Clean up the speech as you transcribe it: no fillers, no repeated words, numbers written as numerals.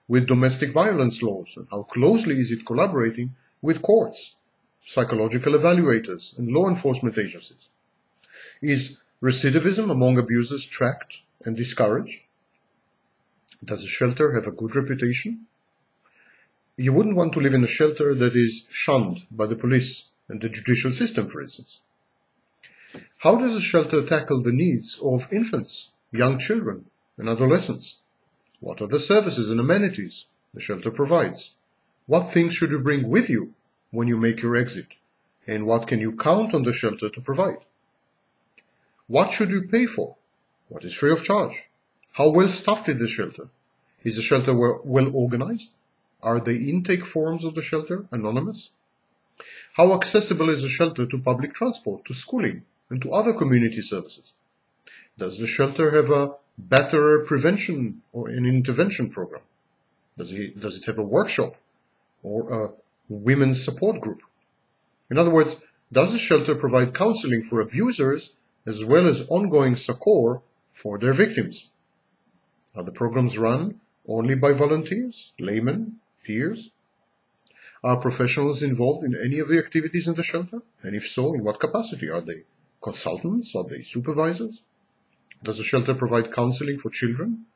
with domestic violence laws, and how closely is it collaborating with courts, psychological evaluators, and law enforcement agencies? Is recidivism among abusers tracked and discouraged? Does the shelter have a good reputation? You wouldn't want to live in a shelter that is shunned by the police and the judicial system, for instance. How does a shelter tackle the needs of infants, young children, and adolescents? What are the services and amenities the shelter provides? What things should you bring with you when you make your exit? And what can you count on the shelter to provide? What should you pay for? What is free of charge? How well staffed is the shelter? Is the shelter well organized? Are the intake forms of the shelter anonymous? How accessible is the shelter to public transport, to schooling, and to other community services? Does the shelter have a better prevention or an intervention program? Does it have a workshop or a women's support group? In other words, does the shelter provide counseling for abusers as well as ongoing succor for their victims? Are the programs run only by volunteers, laymen, peers? Are professionals involved in any of the activities in the shelter? And if so, in what capacity? Are they consultants? Are they supervisors? Does the shelter provide counseling for children